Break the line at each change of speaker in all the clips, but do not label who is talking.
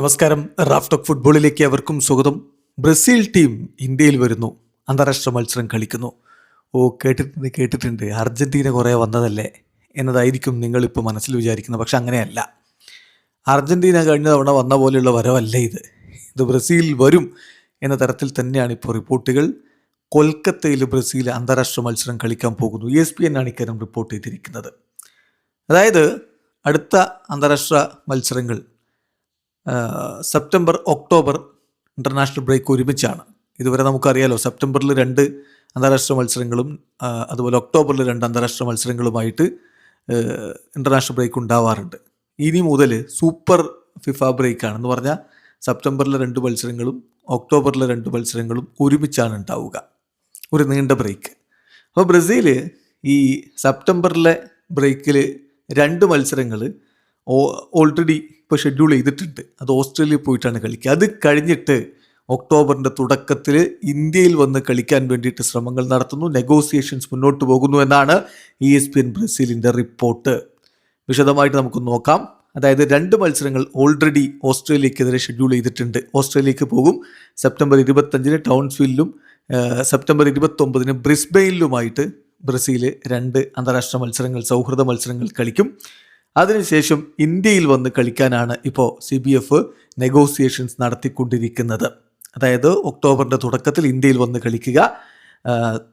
നമസ്കാരം. Raf talk ഫുട്ബോളിലേക്ക് അവർക്കും സ്വാഗതം. ബ്രസീൽ ടീം ഇന്ത്യയിൽ വരുന്നു, അന്താരാഷ്ട്ര മത്സരം കളിക്കുന്നു. കേട്ടിട്ടുണ്ട് അർജന്റീന കുറേ വന്നതല്ലേ എന്നതായിരിക്കും നിങ്ങളിപ്പോൾ മനസ്സിൽ വിചാരിക്കുന്നത്. പക്ഷെ അങ്ങനെയല്ല. അർജന്റീന കഴിഞ്ഞ തവണ വന്ന പോലെയുള്ള വരവല്ല ഇത് ബ്രസീൽ വരും എന്ന തരത്തിൽ തന്നെയാണ് ഇപ്പോൾ റിപ്പോർട്ടുകൾ. കൊൽക്കത്തയിൽ ബ്രസീൽ അന്താരാഷ്ട്ര മത്സരം കളിക്കാൻ പോകുന്നു. ESPN ആണ് ഇക്കാര്യം റിപ്പോർട്ട് ചെയ്തിരിക്കുന്നത്. അതായത് അടുത്ത അന്താരാഷ്ട്ര മത്സരങ്ങൾ സെപ്റ്റംബർ ഒക്ടോബർ ഇൻ്റർനാഷണൽ ബ്രേക്ക് ഒരുമിച്ചാണ്. ഇതുവരെ നമുക്കറിയാലോ, സെപ്റ്റംബറിൽ 2 അന്താരാഷ്ട്ര മത്സരങ്ങളും അതുപോലെ ഒക്ടോബറിൽ 2 അന്താരാഷ്ട്ര മത്സരങ്ങളുമായിട്ട് ഇൻ്റർനാഷണൽ ബ്രേക്ക് ഉണ്ടാവാറുണ്ട്. ഇനി മുതൽ സൂപ്പർ ഫിഫ ബ്രേക്കാണ്. എന്ന് പറഞ്ഞാൽ സെപ്റ്റംബറിലെ 2 മത്സരങ്ങളും ഒക്ടോബറിലെ 2 മത്സരങ്ങളും ഒരുമിച്ചാണ് ഉണ്ടാവുക, ഒരു നീണ്ട ബ്രേക്ക്. അപ്പോൾ ബ്രസീൽ ഈ സെപ്റ്റംബറിലെ ബ്രേക്കിൽ 2 മത്സരങ്ങൾ ഓൾറെഡി ഇപ്പോൾ ഷെഡ്യൂൾ ചെയ്തിട്ടുണ്ട്. അത് ഓസ്ട്രേലിയയിൽ പോയിട്ടാണ് കളിക്കുക. അത് കഴിഞ്ഞിട്ട് ഒക്ടോബറിൻ്റെ തുടക്കത്തിൽ ഇന്ത്യയിൽ വന്ന് കളിക്കാൻ വേണ്ടിയിട്ട് ശ്രമങ്ങൾ നടത്തുന്നു. നെഗോസിയേഷൻസ് മുന്നോട്ട് പോകുന്നു എന്നാണ് ESPN ബ്രസീലിൻ്റെ റിപ്പോർട്ട്. വിശദമായിട്ട് നമുക്ക് നോക്കാം. അതായത് 2 മത്സരങ്ങൾ ഓൾറെഡി ഓസ്ട്രേലിയക്കെതിരെ ഷെഡ്യൂൾ ചെയ്തിട്ടുണ്ട്. ഓസ്ട്രേലിയക്ക് പോകും സെപ്റ്റംബർ 25-ന് ടൗൺസ്വില്ലിലും സെപ്റ്റംബർ 29-ന് ബ്രിസ്ബെയിനിലുമായിട്ട് ബ്രസീൽ 2 അന്താരാഷ്ട്ര മത്സരങ്ങൾ, സൗഹൃദ മത്സരങ്ങൾ കളിക്കും. അതിനുശേഷം ഇന്ത്യയിൽ വന്ന് കളിക്കാനാണ് ഇപ്പോൾ CBF നെഗോസിയേഷൻസ് നടത്തിക്കൊണ്ടിരിക്കുന്നത്. അതായത് ഒക്ടോബറിൻ്റെ തുടക്കത്തിൽ ഇന്ത്യയിൽ വന്ന് കളിക്കുക.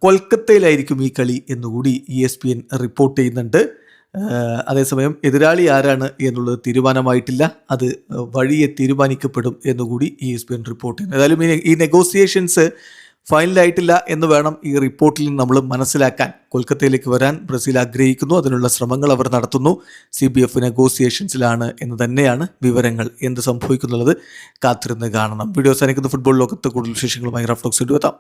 കൊൽക്കത്തയിലായിരിക്കും ഈ കളി എന്നുകൂടി ESPN റിപ്പോർട്ട് ചെയ്യുന്നുണ്ട്. അതേസമയം എതിരാളി ആരാണ് എന്നുള്ളത് തീരുമാനമായിട്ടില്ല. അത് വഴിയെ തീരുമാനിക്കപ്പെടും എന്നുകൂടി ESPN റിപ്പോർട്ട് ചെയ്യുന്നു. ഏതായാലും ഈ നെഗോസിയേഷൻസ് ഫൈനലായിട്ടില്ല എന്ന് വേണം ഈ റിപ്പോർട്ടിൽ നമ്മൾ മനസ്സിലാക്കാൻ. കൊൽക്കത്തയിലേക്ക് വരാൻ ബ്രസീൽ ആഗ്രഹിക്കുന്നു. അതിനുള്ള ശ്രമങ്ങൾ അവർ നടത്തുന്നു. CBF നെഗോസിയേഷൻസിലാണ് എന്ന് തന്നെയാണ് വിവരങ്ങൾ. എന്ത് സംഭവിക്കുന്നുള്ളത് കാത്തിരുന്ന് കാണണം. വീഡിയോ അവസാനിക്കുന്ന ഫുട്ബോൾ ലോകത്ത് കൂടുതൽ വിശേഷങ്ങളുമായി റാഫ് ടോക്സ് എത്താം.